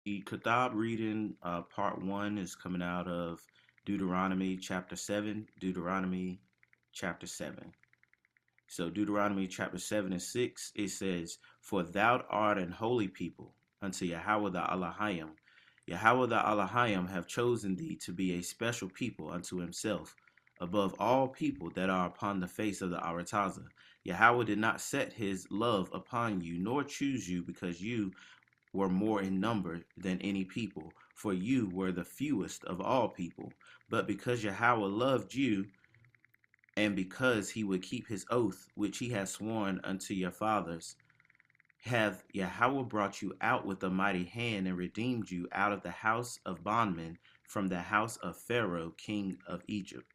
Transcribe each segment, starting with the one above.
The Kitab reading, part one, is coming out of Deuteronomy chapter 7. Deuteronomy chapter 7. So, Deuteronomy chapter 7 and 6, it says, "For thou art an holy people unto Yahweh the Elohim. Yahweh the Elohim have chosen thee to be a special people unto himself, above all people that are upon the face of the Arataza. Yahweh did not set his love upon you, nor choose you, because you were more in number than any people, for you were the fewest of all people. But because Yahweh loved you, and because he would keep his oath which he has sworn unto your fathers, hath Yahweh brought you out with a mighty hand and redeemed you out of the house of bondmen, from the house of Pharaoh king of Egypt.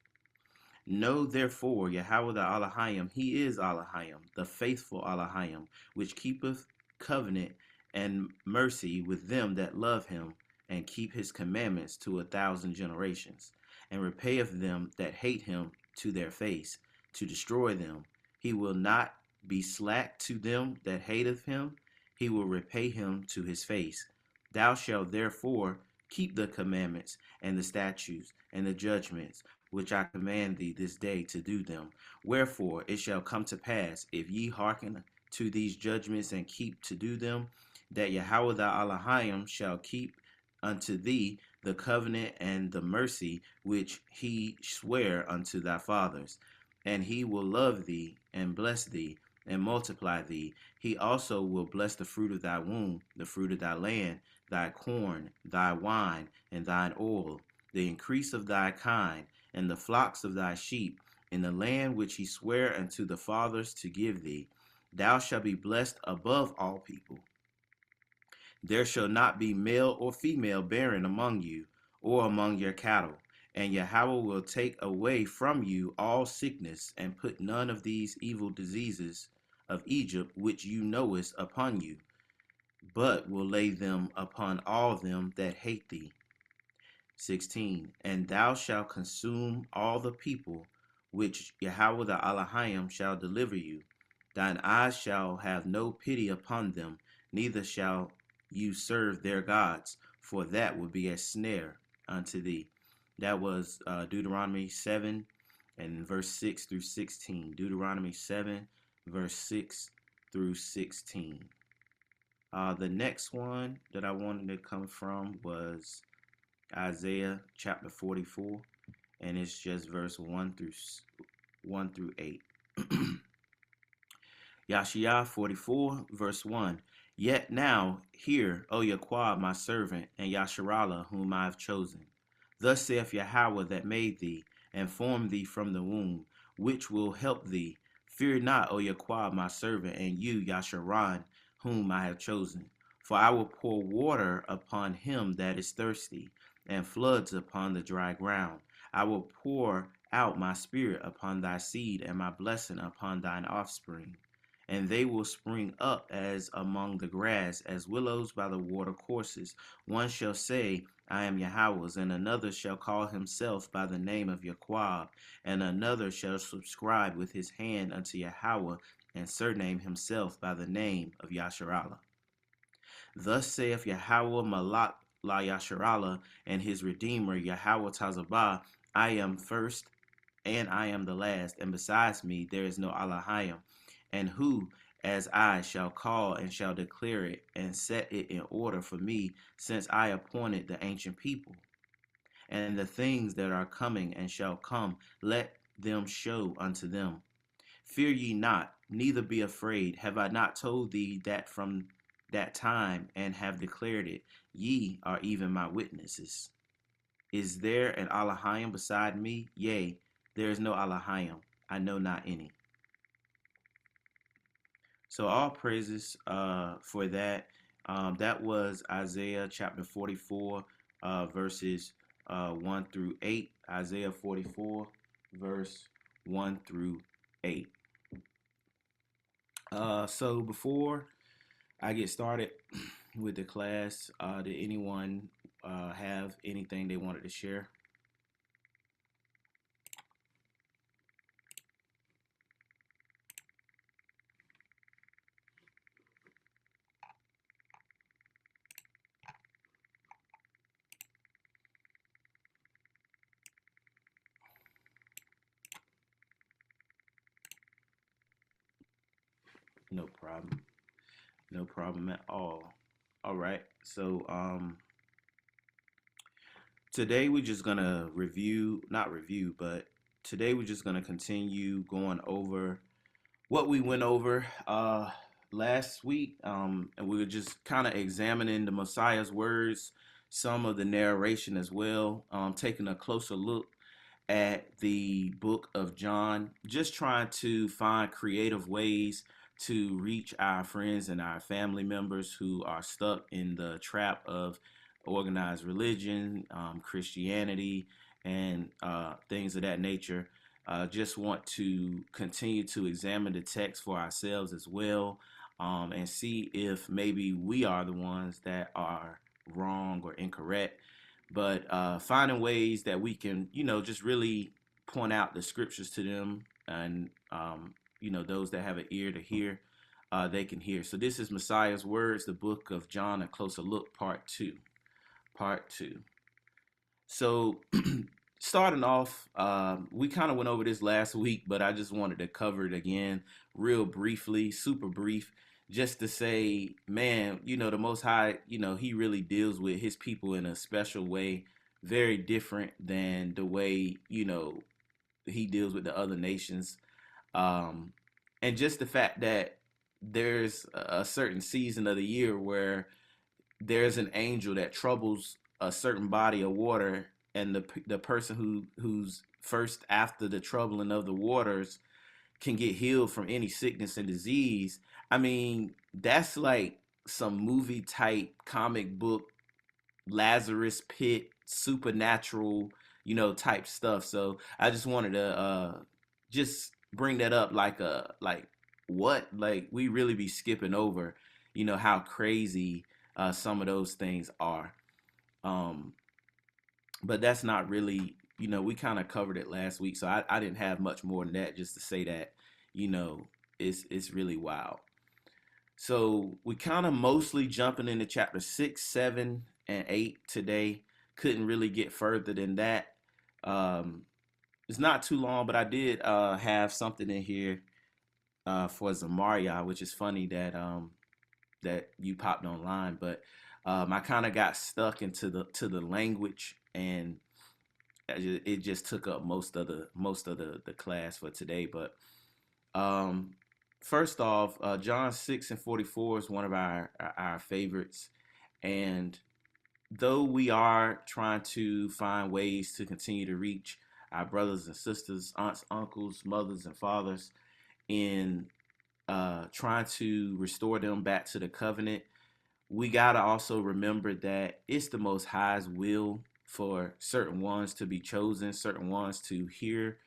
Know therefore Yahweh the Elohim, he is Elohim, the faithful Elohim, which keepeth covenant and mercy with them that love him, and keep his commandments to 1,000 generations, and repayeth them that hate him to their face, to destroy them. He will not be slack to them that hateth him, he will repay him to his face. Thou shalt therefore keep the commandments and the statutes and the judgments which I command thee this day to do them. Wherefore it shall come to pass, if ye hearken to these judgments and keep to do them, that Yahweh the Elohim shall keep unto thee the covenant and the mercy which he sware unto thy fathers. And he will love thee and bless thee and multiply thee. He also will bless the fruit of thy womb, the fruit of thy land, thy corn, thy wine, and thine oil, the increase of thy kind, and the flocks of thy sheep, in the land which he sware unto the fathers to give thee. Thou shalt be blessed above all people. There shall not be male or female barren among you, or among your cattle. And Yahweh will take away from you all sickness, and put none of these evil diseases of Egypt which you knowest upon you, but will lay them upon all them that hate thee. 16. And thou shalt consume all the people which Yahweh the Elohim shall deliver you. Thine eyes shall have no pity upon them, neither shall you serve their gods, for that would be a snare unto thee. That was Deuteronomy 7 and verse 6 through 16. Deuteronomy 7, verse 6 through 16. The next one that I wanted to come from was Isaiah chapter 44, and it's just verse 1 through 8. Yashiyah 44, verse 1. Yet now hear, O Yahweh, my servant, and Yasharallah, whom I have chosen. Thus saith Yahweh that made thee, and formed thee from the womb, which will help thee. Fear not, O Yahweh, my servant, and you, Yasharan, whom I have chosen. For I will pour water upon him that is thirsty, and floods upon the dry ground. I will pour out my spirit upon thy seed, and my blessing upon thine offspring. And they will spring up as among the grass, as willows by the water courses. One shall say, I am Yahweh's, and another shall call himself by the name of Yahweh, and another shall subscribe with his hand unto Yahweh, and surname himself by the name of Yasharallah. Thus saith Yahweh Malak La Yasharallah, and his Redeemer Yahweh Tazabah, I am first, and I am the last, and besides me there is no Elohim. And who as I shall call and shall declare it, and set it in order for me, since I appointed the ancient people? And the things that are coming and shall come, let them show unto them. Fear ye not, neither be afraid. Have I not told thee that from that time, and have declared it? Ye are even my witnesses. Is there an Elohim beside me? Yea, there is no Elohim. I know not any. So all praises for that. That was Isaiah chapter 44, verses 1 through 8. Isaiah 44, verse 1 through 8. So before I get started with the class, did anyone have anything they wanted to share? No problem. No problem at all. All right. So today we're just gonna review, not review, but today we're just gonna continue going over what we went over last week, and we were just kind of examining the Messiah's words, some of the narration as well, taking a closer look at the book of John, just trying to find creative ways to reach our friends and our family members who are stuck in the trap of organized religion, Christianity, and things of that nature. Just want to continue to examine the text for ourselves as well, and see if maybe we are the ones that are wrong or incorrect, but finding ways that we can, just really point out the scriptures to them, and those that have an ear to hear, they can hear. So this is Messiah's Words, the book of John, a closer look, part two. Part two. So starting off, we kind of went over this last week, but I just wanted to cover it again real briefly, super brief, just to say, man, the Most High, he really deals with his people in a special way, very different than the way, he deals with the other nations. Um, and just the fact that there's a certain season of the year where there's an angel that troubles a certain body of water, and the person who's first after the troubling of the waters can get healed from any sickness and disease. I mean, that's like some movie type comic book Lazarus pit supernatural, type stuff. So I just wanted to just bring that up, like what, like we really be skipping over, how crazy some of those things are. Um, but that's not really, we kind of covered it last week, so I didn't have much more than that, just to say that, it's really wild. So we kind of mostly jumping into chapter 6, 7, and 8 today. Couldn't really get further than that. Um, it's not too long, but I did have something in here for Zamaria, which is funny that you popped online, but I kind of got stuck into the language, and it just took up most of the class for today. But um, first off, John 6:44 is one of our favorites, and though we are trying to find ways to continue to reach our brothers and sisters, aunts, uncles, mothers, and fathers in trying to restore them back to the covenant, we got to also remember that it's the Most High's will for certain ones to be chosen, certain ones to hear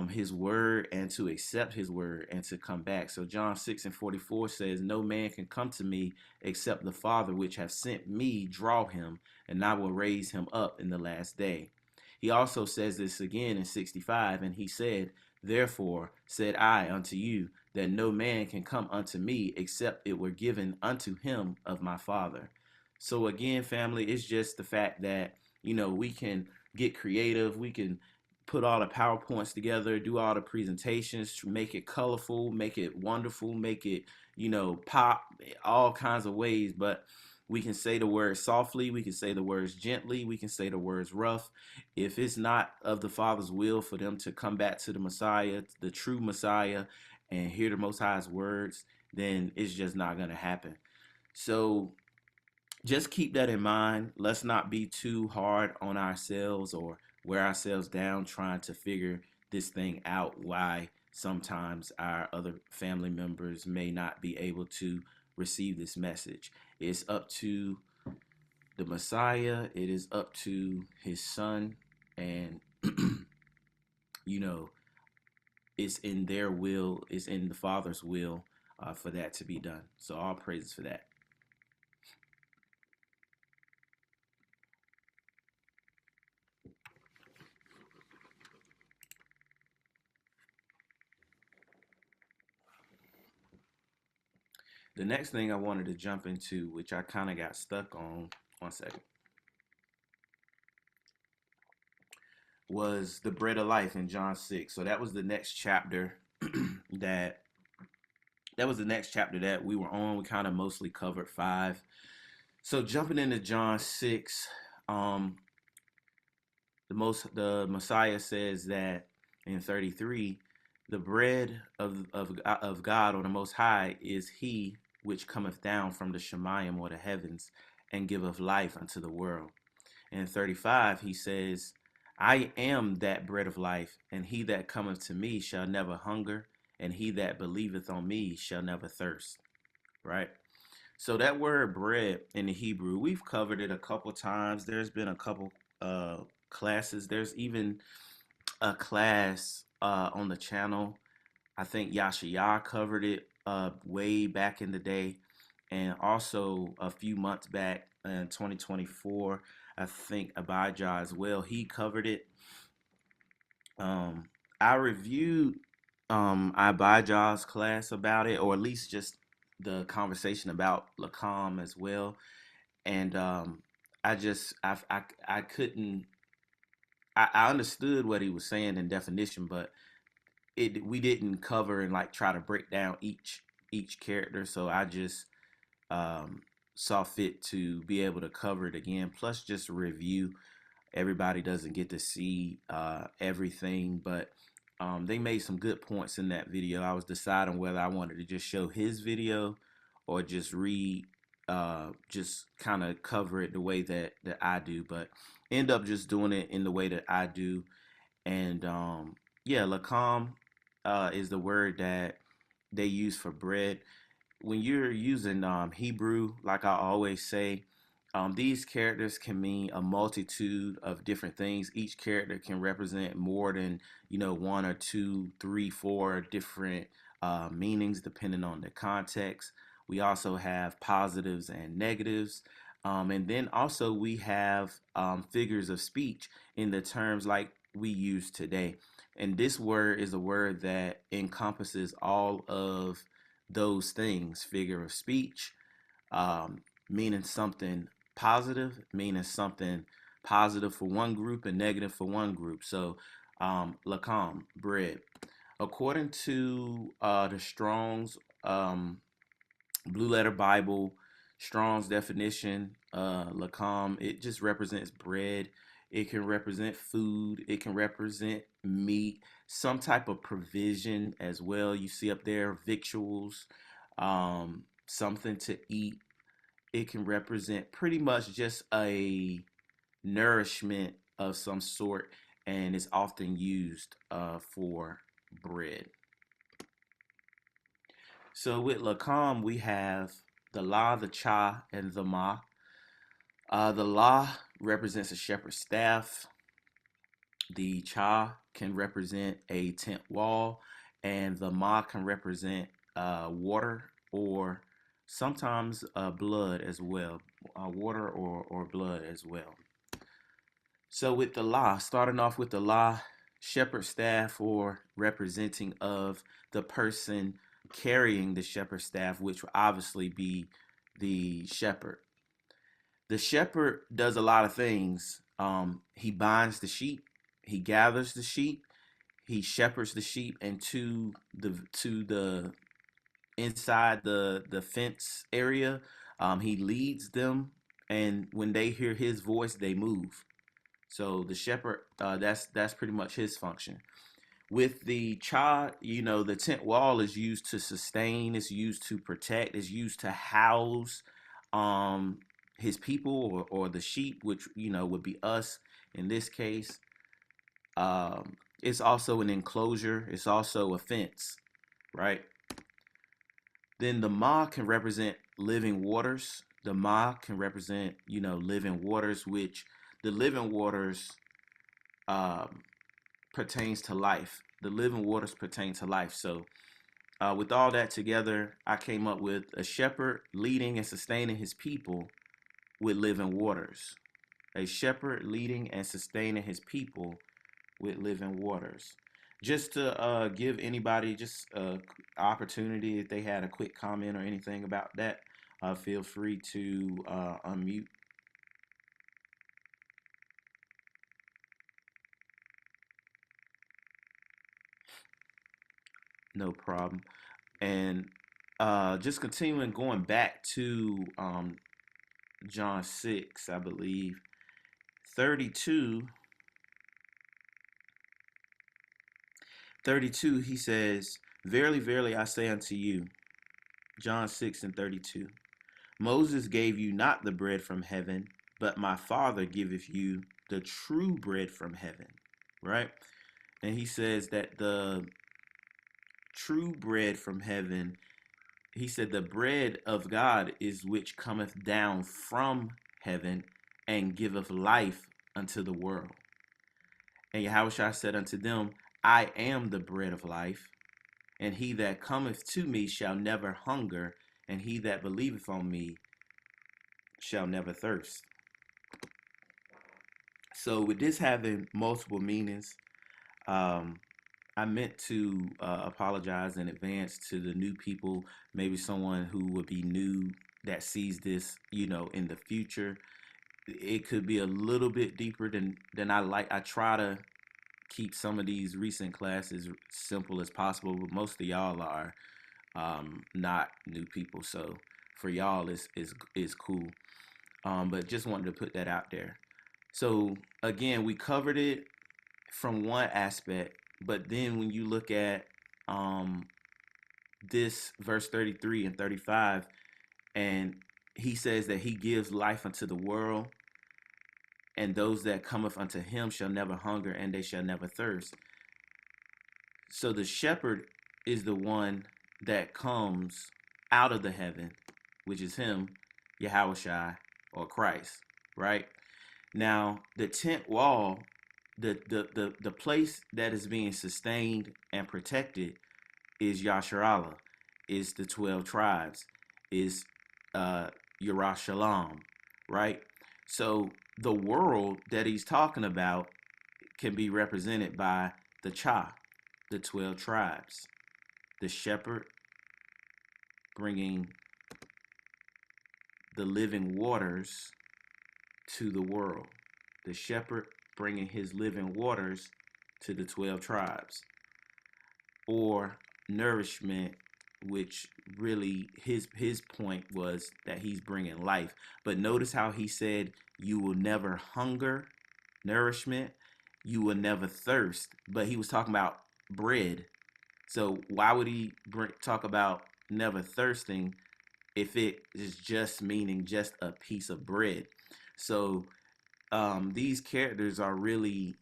his word and to accept his word and to come back. So John 6:44 says, "No man can come to me except the Father which have sent me draw him, and I will raise him up in the last day." He also says this again in 65, and he said, "Therefore said I unto you, that no man can come unto me except it were given unto him of my Father." So again, family, it's just the fact that, we can get creative, we can put all the PowerPoints together, do all the presentations, make it colorful, make it wonderful, make it, pop, all kinds of ways. But we can say the words softly, we can say the words gently, we can say the words rough. If it's not of the Father's will for them to come back to the Messiah, the true Messiah, and hear the Most High's words, then it's just not going to happen. So just keep that in mind. Let's not be too hard on ourselves or wear ourselves down trying to figure this thing out, why sometimes our other family members may not be able to receive this message. It's up to the Messiah, it is up to his son, and you know, it's in their will, it's in the Father's will for that to be done. So all praises for that. The next thing I wanted to jump into, which I kind of got stuck on, one second, was the bread of life in John 6. So that was the next chapter that that was the next chapter that we were on. We kind of mostly covered 5. So jumping into John 6, um, the Messiah says that in 33, the bread of God or the Most High is He which cometh down from the Shemayim or the heavens, and giveth life unto the world. In 35, he says, I am that bread of life, and he that cometh to me shall never hunger, and he that believeth on me shall never thirst. Right? So that word bread in the Hebrew, we've covered it a couple times. There's been a couple classes. There's even a class on the channel. I think Yashaya covered it way back in the day. And also a few months back in 2024, I think Abijah as well, he covered it. I reviewed Abijah's class about it, or at least just the conversation about Lacam as well. And I couldn't, I understood what he was saying in definition, but we didn't cover and like try to break down each character. So I just saw fit to be able to cover it again, plus just review. Everybody doesn't get to see everything, but they made some good points in that video. I was deciding whether I wanted to just show his video or just just kind of cover it the way that I do, but end up just doing it in the way that I do. And yeah, lakam is the word that they use for bread. When you're using Hebrew, like I always say, these characters can mean a multitude of different things. Each character can represent more than, one or two, three, four different meanings depending on the context. We also have positives and negatives. And then also we have figures of speech in the terms like we use today. And this word is a word that encompasses all of those things: figure of speech, meaning something positive, meaning something positive for one group and negative for one group. So, lakam, bread. According to the Strong's Blue Letter Bible, Strong's definition, lakam, it just represents bread. It can represent food. It can represent meat, some type of provision as well. You see up there, victuals, something to eat. It can represent pretty much just a nourishment of some sort, and it's often used for bread. So with lakam, we have the la, the cha, and the ma. The la represents a shepherd's staff. The cha can represent a tent wall, and the ma can represent water or sometimes blood as well, water or blood as well. So with the la, starting off with the la, shepherd staff or representing of the person carrying the shepherd staff, which will obviously be the shepherd. The shepherd does a lot of things. He binds the sheep, he gathers the sheep, he shepherds the sheep into the inside the fence area. He leads them, and when they hear his voice, they move. So the shepherd, that's pretty much his function. With the cha, the tent wall is used to sustain, it's used to protect, it's used to house his people or the sheep, which would be us in this case. It's also an enclosure, it's also a fence, right? Then the ma can represent living waters. The ma can represent, living waters, which the living waters pertains to life. The living waters pertain to life. So with all that together, I came up with a shepherd leading and sustaining his people with living waters. A shepherd leading and sustaining his people with living waters. Just to give anybody just an opportunity, if they had a quick comment or anything about that, feel free to unmute. No problem. And just continuing going back to John 6, I believe, 32, 32, he says, "Verily, verily, I say unto you," John 6 and 32, "Moses gave you not the bread from heaven, but my Father giveth you the true bread from heaven." Right? And he says that the true bread from heaven, he said, the bread of God is which cometh down from heaven and giveth life unto the world. And Yahushua said unto them, "I am the bread of life, and he that cometh to me shall never hunger, and he that believeth on me shall never thirst." So with this having multiple meanings, I meant to apologize in advance to the new people, maybe someone who would be new that sees this, in the future. It could be a little bit deeper than I like. I try to keep some of these recent classes simple as possible, but most of y'all are not new people, so for y'all is cool. But just wanted to put that out there. So again, we covered it from one aspect, but then when you look at this verse 33 and 35, and he says that he gives life unto the world, and those that cometh unto him shall never hunger, and they shall never thirst. So the shepherd is the one that comes out of the heaven, which is him, Yahushua, or Christ, right? Now, the tent wall, the place that is being sustained and protected is Yasharallah, is the 12 tribes, is Yerushalayim, right? So the world that he's talking about can be represented by the Cha, the 12 tribes, the shepherd bringing the living waters to the world, the shepherd bringing his living waters to the 12 tribes, or nourishment, which really his point was that he's bringing life. But notice how he said, "You will never hunger," nourishment, "you will never thirst," but he was talking about bread. So why would he talk about never thirsting if it is just meaning just a piece of bread? So these characters are really,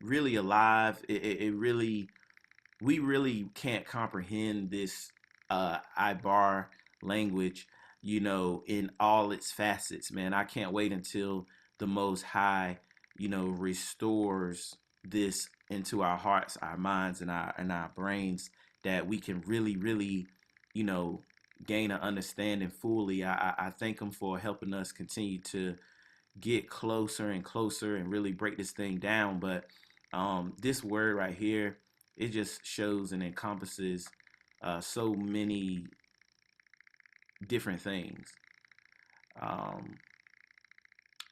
really alive. It really, we really can't comprehend this Ibar language, in all its facets, man. I can't wait until the Most High, restores this into our hearts, our minds, and our brains, that we can really, really, you know, gain an understanding fully. I thank him for helping us continue to get closer and closer and really break this thing down. But this word right here, it just shows and encompasses so many different things.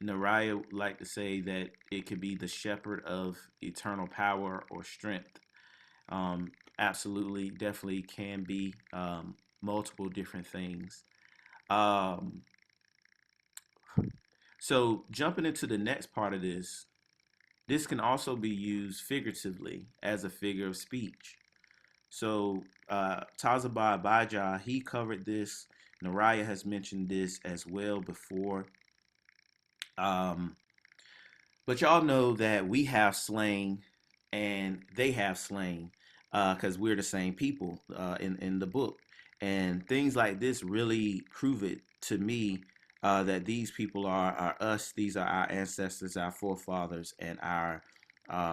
Naraya would like to say that it could be the shepherd of eternal power or strength. Absolutely, definitely can be multiple different things. Um, so jumping into the next part of this can also be used figuratively as a figure of speech. So Tazaba Abijah, he covered this. Naraya has mentioned this as well before. But y'all know that we have slang and they have slang because we're the same people in the book. And things like this really prove it to me that these people are us. These are our ancestors, our forefathers, and our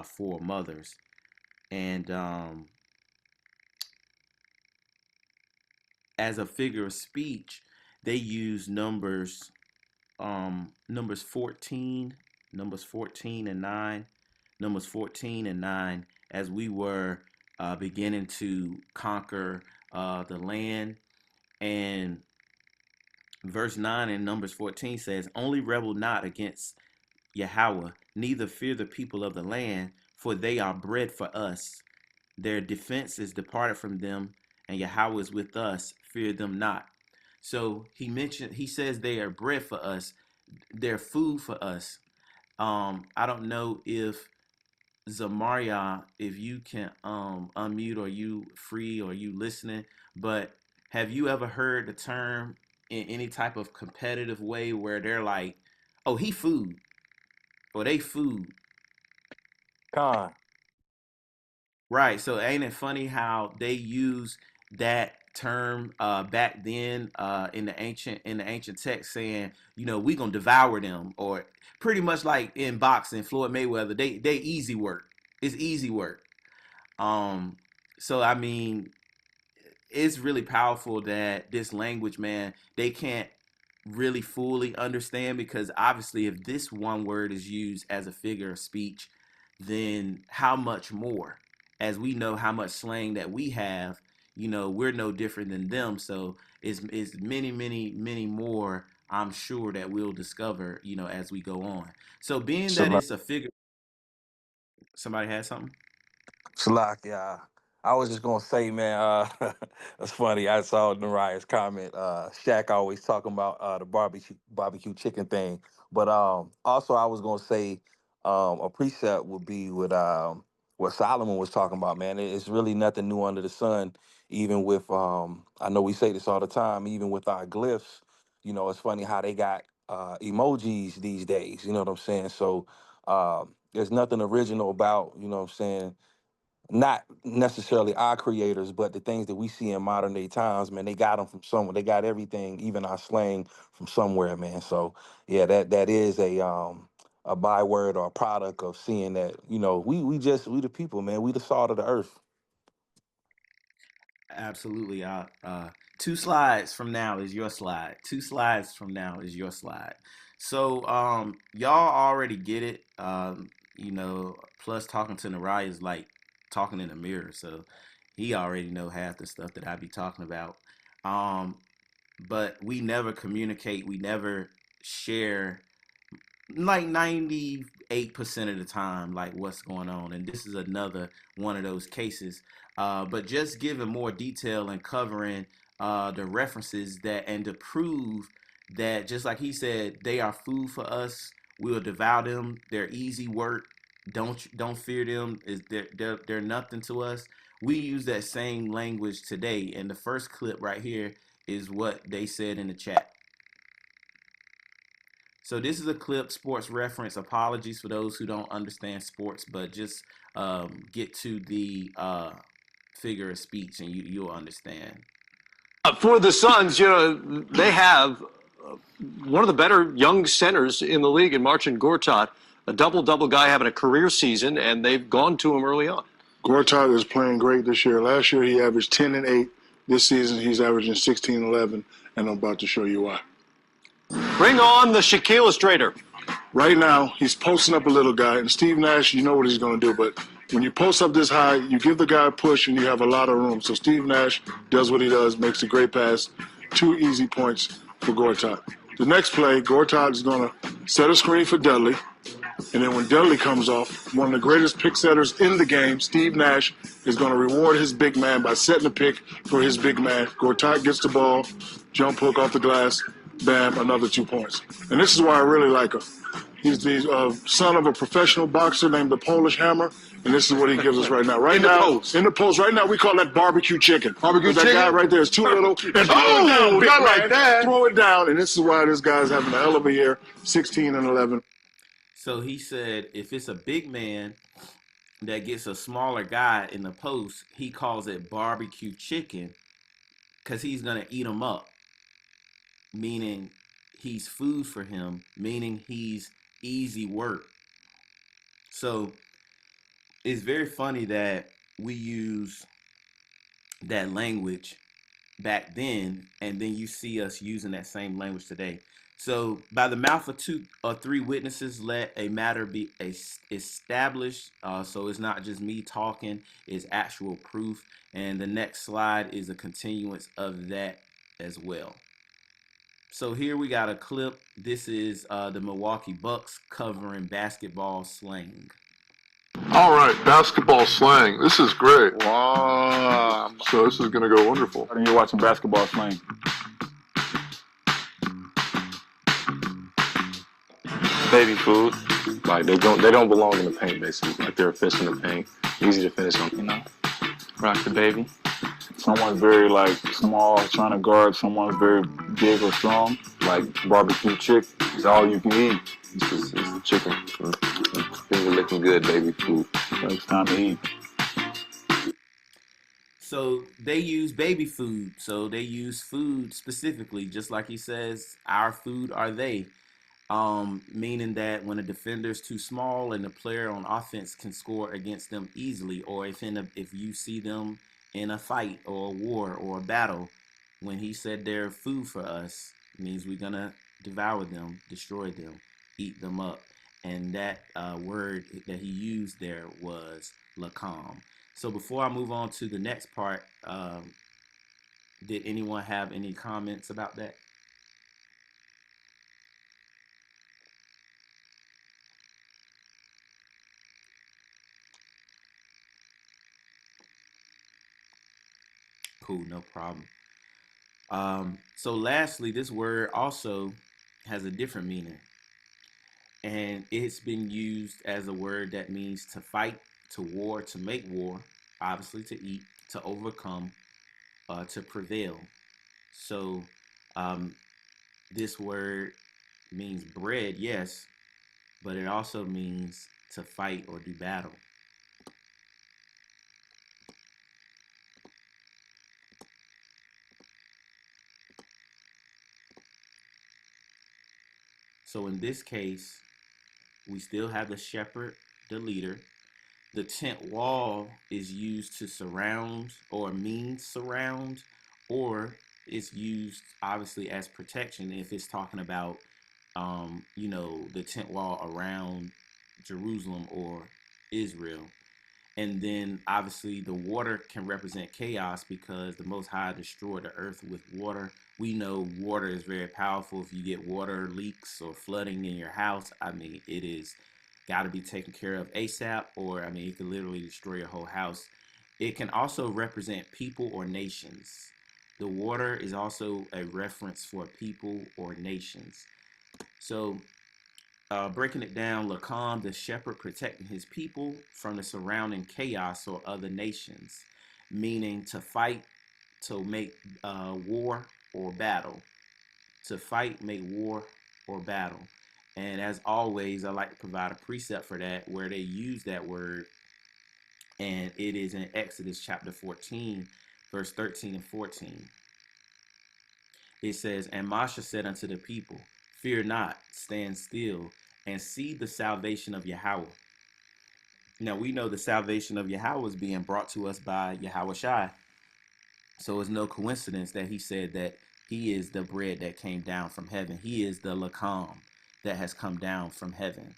foremothers. And as a figure of speech, they use numbers 14, numbers 14 and 9, numbers 14 and 9, as we were beginning to conquer the land. And verse 9 in numbers 14 says, "Only rebel not against Yahweh, neither fear the people of the land, for they are bread for us. Their defense is departed from them, and Yahweh is with us, fear them not. So he says they are bread for us, they're food for us. I don't know if Zamaria, if you can unmute, or you free, or you listening, but have you ever heard the term in any type of competitive way where they're like, oh, he food, or they food? Con. Right. So ain't it funny how they use that term back then in the ancient text, saying, we gonna devour them, or pretty much like in boxing, Floyd Mayweather, they easy work. It's easy work. Um, so I mean, it's really powerful that this language, man, they can't really fully understand, because obviously if this one word is used as a figure of speech, then how much more? As we know how much slang that we have, we're no different than them. So it's many, many, many more, I'm sure, that we'll discover, as we go on. So being that Salak, it's a figure, somebody had something? yeah. I was just gonna say, man, it's funny. I saw Naraya's comment. Shaq always talking about the barbecue chicken thing. But also I was gonna say a precept would be with what Solomon was talking about, man. It's really nothing new under the sun. Even with I know we say this all the time, even with our glyphs, it's funny how they got emojis these days, you know what I'm saying? So there's nothing original about, what I'm saying, not necessarily our creators, but the things that we see in modern day times, man, they got them from somewhere. They got everything, even our slang, from somewhere, man. So yeah, that is a byword or a product of seeing that, we the people, man. We the salt of the earth. Absolutely. 2 slides from now is your slide. 2 slides from now is your slide. So y'all already get it. Plus talking to Naraya is like talking in a mirror. So he already know half the stuff that I be talking about. Um, but we never communicate. We never share, like 98% of the time, like what's going on. And this is another one of those cases. But just giving more detail and covering the references, that and to prove that, just like he said, they are food for us. We'll devour them. They're easy work. Don't fear them. Is they're nothing to us. We use that same language today. And the first clip right here is what they said in the chat. So this is a clip, sports reference. Apologies for those who don't understand sports, but just get to the figure of speech, and you'll understand. For the Suns, they have one of the better young centers in the league in Marcin Gortat, a double-double guy having a career season, and they've gone to him early on. Gortat is playing great this year. Last year he averaged 10 and 8. This season he's averaging 16 and 11, and I'm about to show you why. Bring on the Shaquille Illustrator. Right now he's posting up a little guy, and Steve Nash, you know what he's going to do, but when you post up this high, you give the guy a push and you have a lot of room. So Steve Nash does what he does, makes a great pass. 2 easy points for Gortat. The next play, Gortat is going to set a screen for Dudley. And then when Dudley comes off, one of the greatest pick setters in the game, Steve Nash, is going to reward his big man by setting a pick for his big man. Gortat gets the ball, jump hook off the glass, bam, another 2 points. And this is why I really like him. He's the son of a professional boxer named the Polish Hammer, and this is what he gives us right now. In the post, right now, we call that barbecue chicken. Barbecue chicken? That guy right there is too little. And Oh, not like that. Throw it down, and this is why this guy's having a hell of a year, 16 and 11. So he said, if it's a big man that gets a smaller guy in the post, he calls it barbecue chicken, because he's gonna eat him up, meaning he's food for him, meaning he's easy work. So it's very funny that we use that language back then, and then you see us using that same language today. So by the mouth of 2 or 3 witnesses, let a matter be established. So it's not just me talking, it's actual proof. And the next slide is a continuance of that as well. So here we got a clip. This is the Milwaukee Bucks covering basketball slang. All right, basketball slang. This is great. Wow. So this is going to go wonderful. And you're watching basketball slang. Baby food. Like they don't belong in the paint basically. Like they're a fish in the paint. Easy to finish on. You know, rock the baby. Someone's very like small, trying to guard someone's very big or strong. Like barbecue chick. It's all you can eat. It's the chicken. Finger looking good, baby food. So it's time to eat. So they use baby food. So they use food specifically, just like he says, our food are they. Meaning that when a defender is too small and the player on offense can score against them easily, or if you see them in a fight or a war or a battle, when he said they're food for us, it means we're gonna devour them, destroy them, eat them up. And that word that he used there was lakam. So before I move on to the next part, did anyone have any comments about that? Cool, no problem. So lastly, this word also has a different meaning. And it's been used as a word that means to fight, to war, to make war, obviously to eat, to overcome, to prevail. So this word means bread, yes, but it also means to fight or do battle. So in this case, we still have the shepherd, the leader. The tent wall is used to surround or means surround, or it's used obviously as protection if it's talking about, the tent wall around Jerusalem or Israel. And then obviously the water can represent chaos because the Most High destroyed the earth with water. We know water is very powerful. If you get water leaks or flooding in your house, I mean, it is got to be taken care of ASAP, or I mean, it can literally destroy your whole house. It can also represent people or nations. The water is also a reference for people or nations. So breaking it down, Lacan, the shepherd protecting his people from the surrounding chaos or other nations, meaning to fight, to make war or battle. To fight, make war, or battle. And as always, I like to provide a precept for that where they use that word, and it is in Exodus chapter 14, verse 13 and 14. It says, "And Moshe said unto the people, Fear not, stand still, and see the salvation of Yahweh." Now we know the salvation of Yahweh is being brought to us by Yahweh Shai. So it's no coincidence that he said that he is the bread that came down from heaven. He is the lakam that has come down from heaven,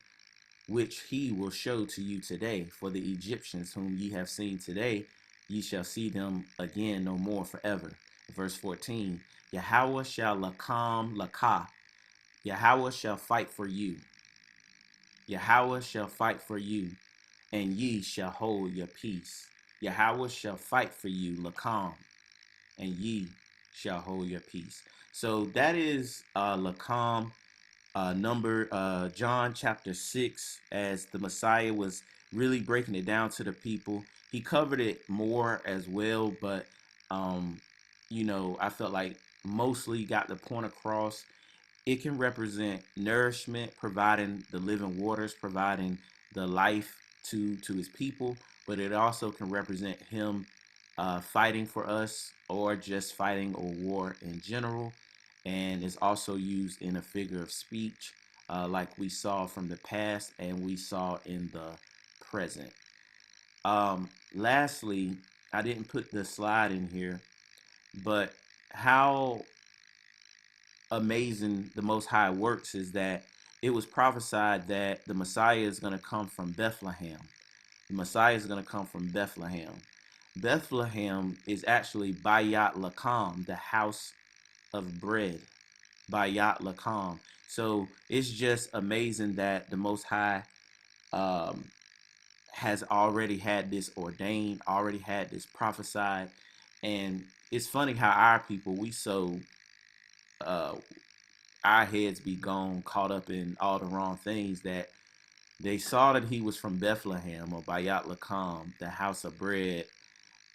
which he will show to you today. For the Egyptians whom ye have seen today, ye shall see them again no more forever. Verse 14, Yahweh shall lakam lakah. Yahweh shall fight for you. Yahweh shall fight for you, and ye shall hold your peace. Yahweh shall fight for you, lakam, and ye shall hold your peace. So that is lakam, number John chapter 6, as the Messiah was really breaking it down to the people. He covered it more as well, but I felt like mostly got the point across. It can represent nourishment, providing the living waters, providing the life to his people, but it also can represent him fighting for us, or just fighting a war in general. And is also used in a figure of speech, like we saw from the past and we saw in the present. Lastly, I didn't put the slide in here, but how amazing the Most High works is that it was prophesied that the Messiah is going to come from Bethlehem. The Messiah is going to come from Bethlehem. Bethlehem is actually Bayat Lakam, the house of bread. Bayat Lakam. So it's just amazing that the Most High has already had this ordained, already had this prophesied. And it's funny how our people, we so uh, our heads be gone, caught up in all the wrong things, that they saw that he was from Bethlehem or Bayat Lakam, the house of bread,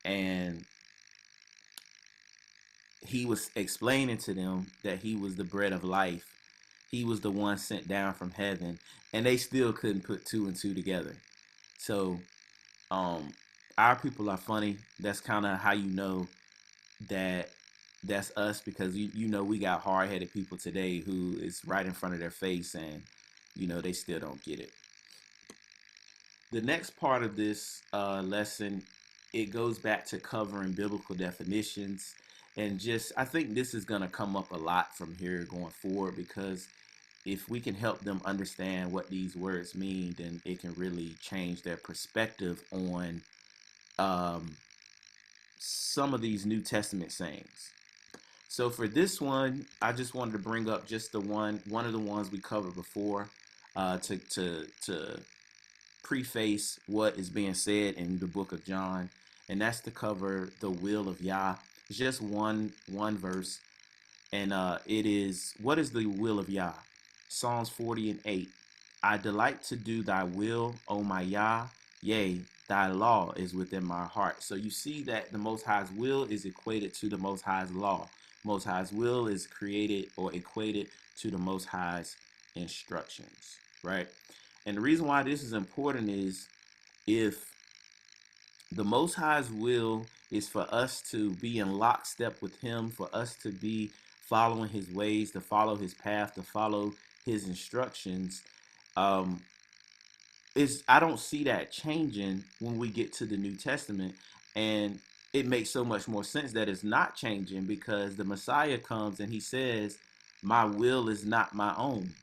and he was explaining to them that he was the bread of life. He was the one sent down from heaven, and they still couldn't put two and two together. So, our people are funny. That's kind of how you know that that's us, because you know we got hard-headed people today who is right in front of their face, and they still don't get it. The next part of this lesson, it goes back to covering biblical definitions, and just I think this is going to come up a lot from here going forward, because if we can help them understand what these words mean, then it can really change their perspective on some of these New Testament sayings. So for this one, I just wanted to bring up just one of the ones we covered before, to preface what is being said in the book of John, and that's to cover the will of Yah. It's just one verse, and it is, what is the will of Yah? Psalms 40:8. I delight to do thy will, O my Yah, yea, thy law is within my heart. So you see that the Most High's will is equated to the Most High's law. Most High's will is created or equated to the Most High's instructions, right? And the reason why this is important is, if the Most High's will is for us to be in lockstep with him, for us to be following his ways, to follow his path, to follow his instructions, I don't see that changing when we get to the New Testament. And it makes so much more sense that it's not changing, because the Messiah comes and he says, my will is not my own.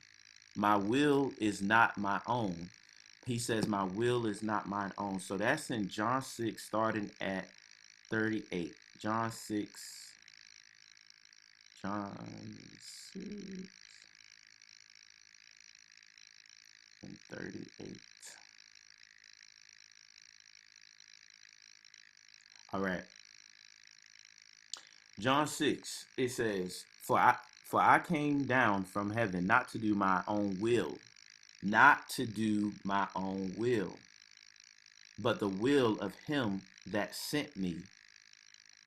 My will is not my own. He says, my will is not mine own. So that's in John 6, starting at 38. John 6 and 38. All right. John 6, it says, For I came down from heaven not to do my own will, not to do my own will, but the will of him that sent me.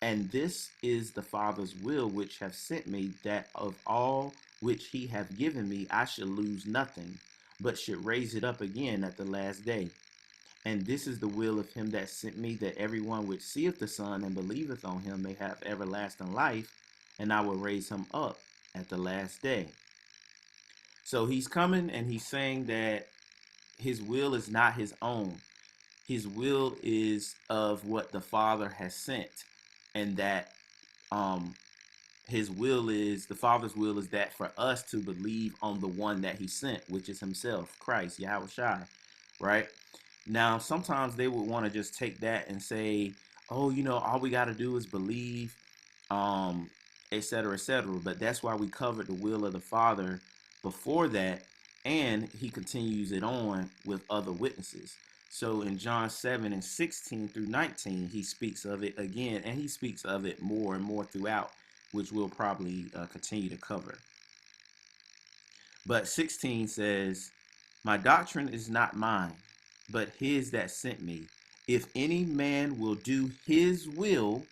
And this is the Father's will which hath sent me, that of all which he hath given me I should lose nothing, but should raise it up again at the last day. And this is the will of him that sent me, that everyone which seeth the Son and believeth on him may have everlasting life, and I will raise him up at the last day. So he's coming and he's saying that his will is not his own. His will is of what the Father has sent, and that his will is, the Father's will is that for us to believe on the one that he sent, which is himself, Christ, Yahushua, right? Now, sometimes they would want to just take that and say, oh, all we got to do is believe, et cetera, et cetera. But that's why we covered the will of the Father before that, and he continues it on with other witnesses. So in John 7 and 16 through 19, he speaks of it again, and he speaks of it more and more throughout, which we'll probably continue to cover. But 16 says, my doctrine is not mine, but his that sent me. If any man will do his will,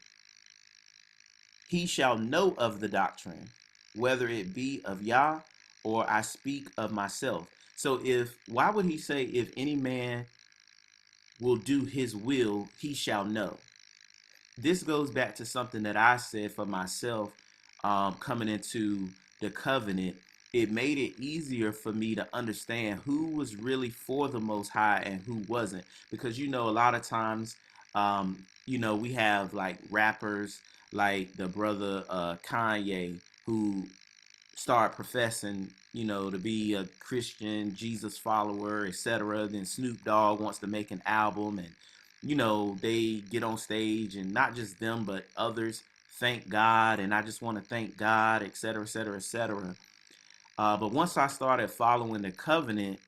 he shall know of the doctrine, whether it be of Yah or I speak of myself. So why would he say, if any man will do his will, he shall know? This goes back to something that I said for myself, coming into the covenant. It made it easier for me to understand who was really for the Most High and who wasn't. Because, a lot of times, we have like rappers like the brother Kanye, who start professing, to be a Christian, Jesus follower, etc. Then Snoop Dogg wants to make an album, and they get on stage, and not just them, but others thank God, and I just want to thank God, etc., etc., etc. But once I started following the covenant,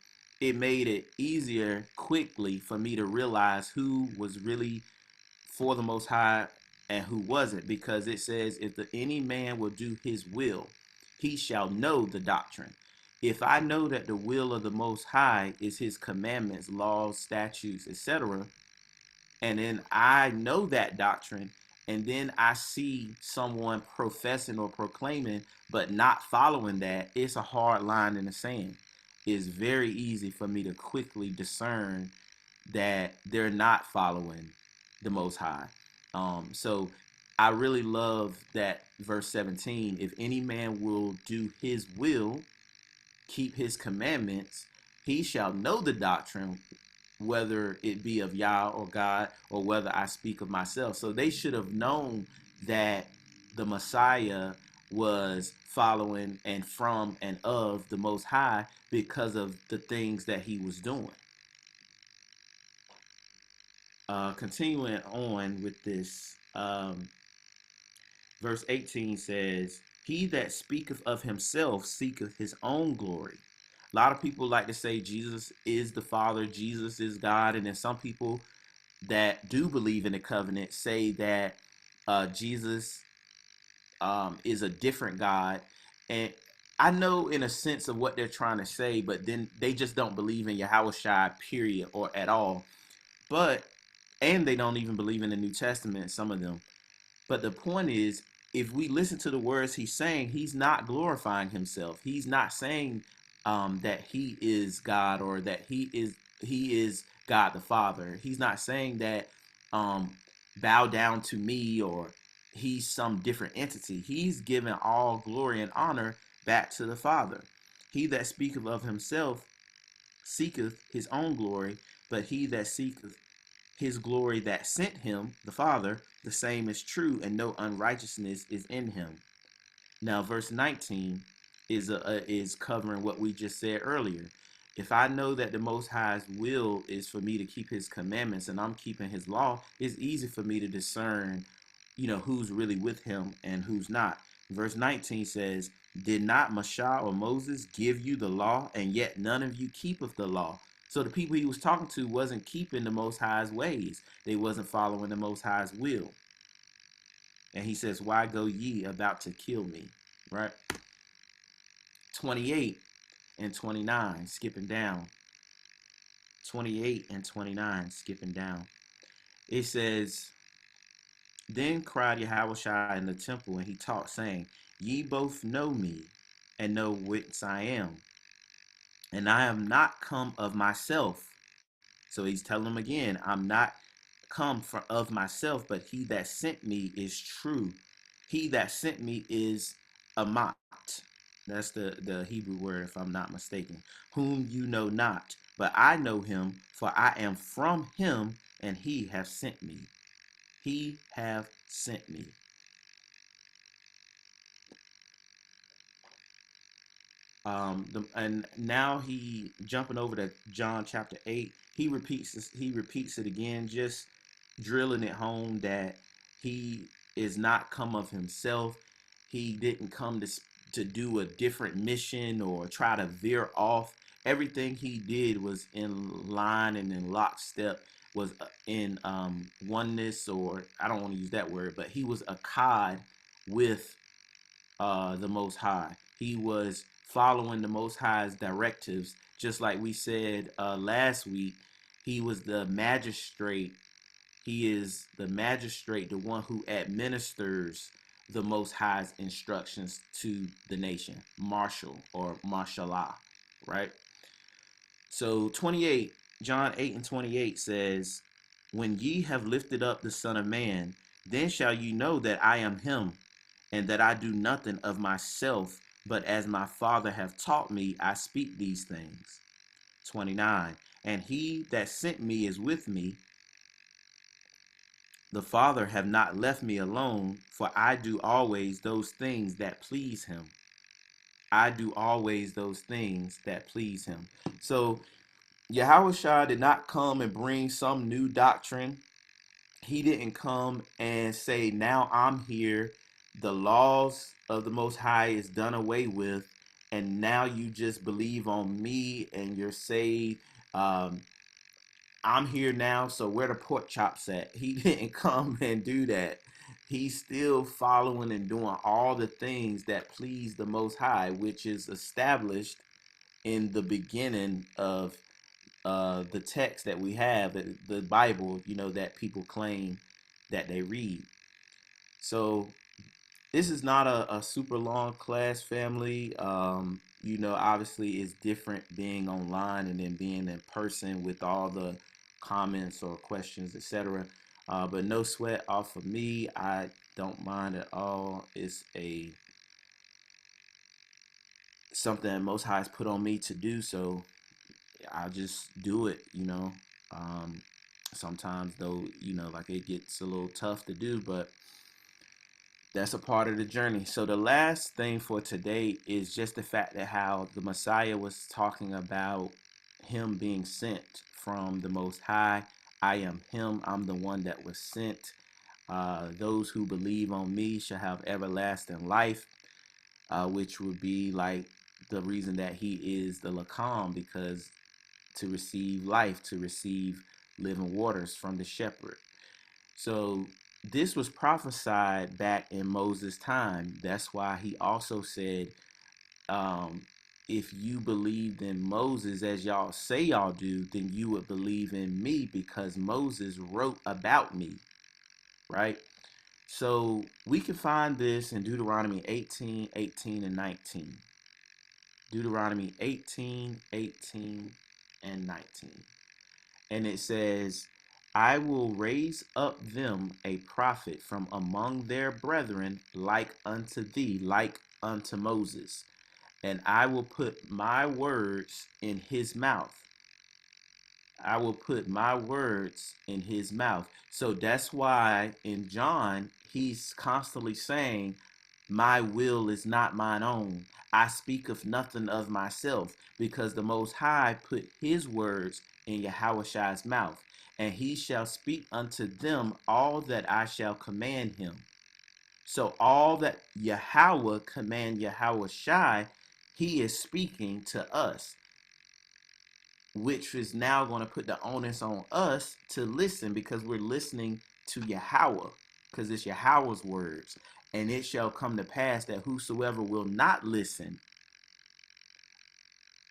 it made it easier quickly for me to realize who was really for the Most High and who wasn't, because it says, if any man will do his will, he shall know the doctrine. If I know that the will of the Most High is his commandments, laws, statutes, etc., and then I know that doctrine, and then I see someone professing or proclaiming but not following that, it's a hard line in the sand. It's very easy for me to quickly discern that they're not following the Most High. So I really love that verse 17. If any man will do his will, keep his commandments, he shall know the doctrine, whether it be of Yah or God, or whether I speak of myself. So they should have known that the Messiah was following and from and of the Most High because of the things that he was doing. Continuing on with this, verse 18 says, he that speaketh of himself seeketh his own glory. A lot of people like to say Jesus is the Father, Jesus is God, and then some people that do believe in the covenant say that Jesus is a different God. And I know in a sense of what they're trying to say, but then they just don't believe in Yahushua, period, or at all. And they don't even believe in the New Testament, some of them. But the point is, if we listen to the words he's saying, he's not glorifying himself. He's not saying that he is God, or that he is God the Father. He's not saying that bow down to me, or he's some different entity. He's giving all glory and honor back to the Father. He that speaketh of himself seeketh his own glory, but he that seeketh his glory that sent him, the Father, the same is true, and no unrighteousness is in him. Now, verse 19 is covering what we just said earlier. If I know that the Most High's will is for me to keep his commandments, and I'm keeping his law, it's easy for me to discern, who's really with him and who's not. Verse 19 says, did not Mashah or Moses give you the law, and yet none of you keepeth the law? So the people he was talking to wasn't keeping the Most High's ways. They wasn't following the Most High's will. And he says, why go ye about to kill me? Right? 28 and 29, skipping down. 28 and 29, skipping down. It says, then cried Yahushua in the temple, and he taught, saying, ye both know me, and know whence I am. And I am not come of myself. So he's telling them again, I'm not come of myself, but he that sent me is true. He that sent me is Amat. That's the Hebrew word, if I'm not mistaken. Whom you know not, but I know him, for I am from him, and he hath sent me. He hath sent me. And now he jumping over to John chapter 8. He repeats this. He repeats it again, just drilling it home that he is not come of himself. He didn't come to do a different mission or try to veer off. Everything he did was in line and in lockstep, was in oneness, or I don't want to use that word, but he was akkad with the Most High. He was following the Most High's directives, just like we said last week. He was the magistrate. He is the magistrate, the one who administers the Most High's instructions to the nation, marshal or marshallah, right? So 28, John 8 and 28 says, when ye have lifted up the Son of Man, then shall ye know that I am him, and that I do nothing of myself, but as my Father hath taught me, I speak these things. 29, and he that sent me is with me. The Father have not left me alone, for I do always those things that please him. I do always those things that please him. So Yahushua did not come and bring some new doctrine. He didn't come and say, now I'm here, the laws of the Most High is done away with, and now you just believe on me and you're saved. Um, I'm here now, so where the pork chops at? He didn't come and do that. He's still following and doing all the things that please the Most High, which is established in the beginning of the text that we have, the Bible, that people claim that they read. So this is not a super long class, family. Obviously it's different being online and then being in person with all the comments or questions, etc. But no sweat off of me. I don't mind at all. It's something that Most High has put on me to do, so I just do it. Um, Sometimes though, like it gets a little tough to do, but that's a part of the journey. So the last thing for today is just the fact that how the Messiah was talking about him being sent from the Most High. I am him. I'm the one that was sent. Those who believe on me shall have everlasting life, which would be like the reason that he is the Lakam, because to receive life, to receive living waters from the shepherd. So this was prophesied back in Moses' time. That's why he also said, if you believed in Moses as y'all say y'all do, then you would believe in me because Moses wrote about me, right? So we can find this in Deuteronomy 18, 18, and 19. Deuteronomy 18, 18, and 19. And it says, I will raise up them a prophet from among their brethren, like unto thee, like unto Moses. And I will put my words in his mouth. I will put my words in his mouth. So that's why in John, he's constantly saying, my will is not mine own. I speak of nothing of myself, because the Most High put his words in Yahushai's mouth, and he shall speak unto them all that I shall command him. So all that Yahweh command Yahushai, he is speaking to us, which is now going to put the onus on us to listen, because we're listening to Yahweh, because it's Yahweh's words. And it shall come to pass that whosoever will not listen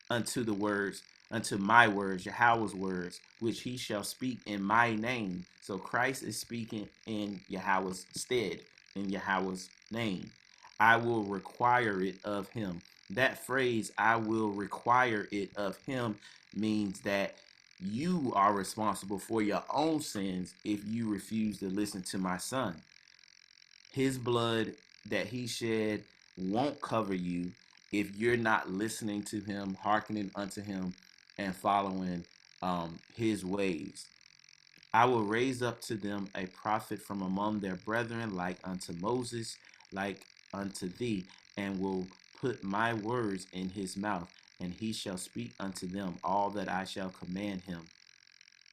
unto the words, unto my words, Yahweh's words, which he shall speak in my name. So Christ is speaking in Yahweh's stead, in Yahweh's name. I will require it of him. That phrase, I will require it of him, means that you are responsible for your own sins if you refuse to listen to my son. His blood that he shed won't cover you if you're not listening to him, hearkening unto him, and following his ways. I will raise up to them a prophet from among their brethren, like unto Moses, like unto thee, and will put my words in his mouth, and he shall speak unto them all that I shall command him.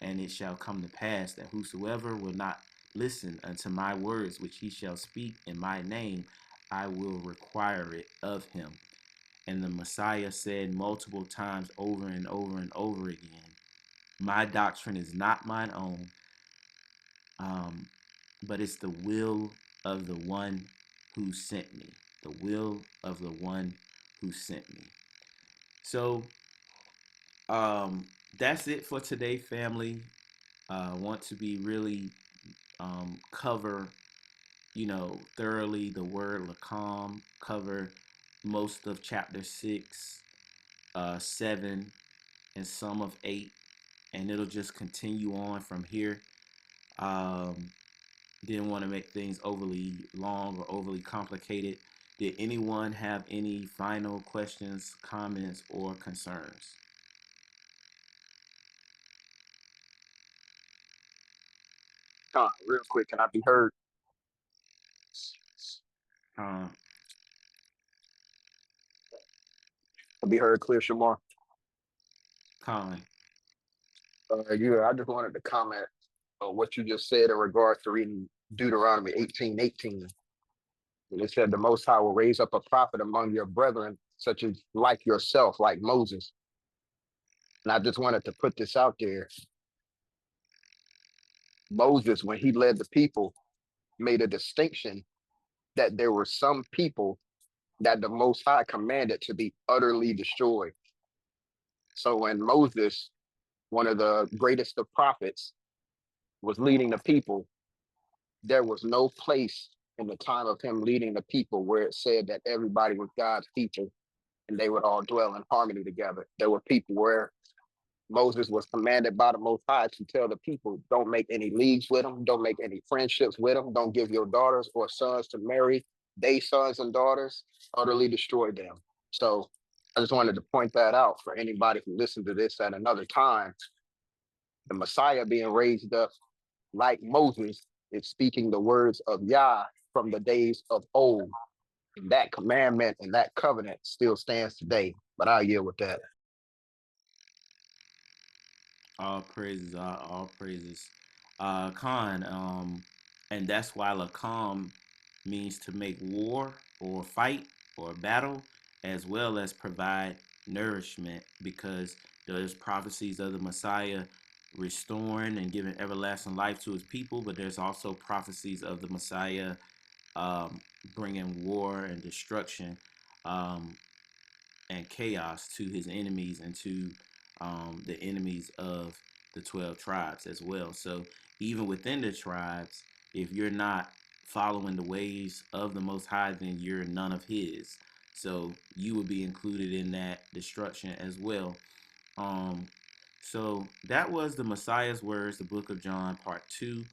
And it shall come to pass that whosoever will not listen unto my words, which he shall speak in my name, I will require it of him. And the Messiah said multiple times over and over and over again, my doctrine is not mine own, but it's the will of the one who sent me. The will of the one who sent me. So that's it for today, family. I want to be really cover, thoroughly the word Lakam, cover most of chapter 6, 7, and some of 8, and it'll just continue on from here. Didn't want to make things overly long or overly complicated. Did anyone have any final questions, comments, or concerns? Real quick, can I be heard? Uh, Can be heard clear, Shamar? Colin. Yeah, I just wanted to comment on what you just said in regards to reading Deuteronomy 18:18. And it said, the Most High will raise up a prophet among your brethren, such as like yourself, like Moses. And I just wanted to put this out there. Moses, when he led the people, made a distinction that there were some people that the Most High commanded to be utterly destroyed. So when Moses, one of the greatest of prophets, was leading the people, there was no place in the time of him leading the people where it said that everybody was God's people and they would all dwell in harmony together. There were people where Moses was commanded by the Most High to tell the people, don't make any leagues with them, don't make any friendships with them, don't give your daughters or sons to marry they sons and daughters, utterly destroy them. So I just wanted to point that out for anybody who listened to this at another time. The Messiah being raised up like Moses is speaking the words of Yah from the days of old. And that commandment and that covenant still stands today. But I'll yield with that. All praises, all praises. Khan, and that's why Lakam means to make war or fight or battle, as well as provide nourishment, because there's prophecies of the Messiah restoring and giving everlasting life to his people, but there's also prophecies of the Messiah um, bringing war and destruction um, and chaos to his enemies and to the enemies of the 12 tribes as well. So even within the tribes, if you're not following the ways of the Most High, then you're none of his. So you will be included in that destruction as well. Um, so that was the Messiah's words, the book of John, part 2.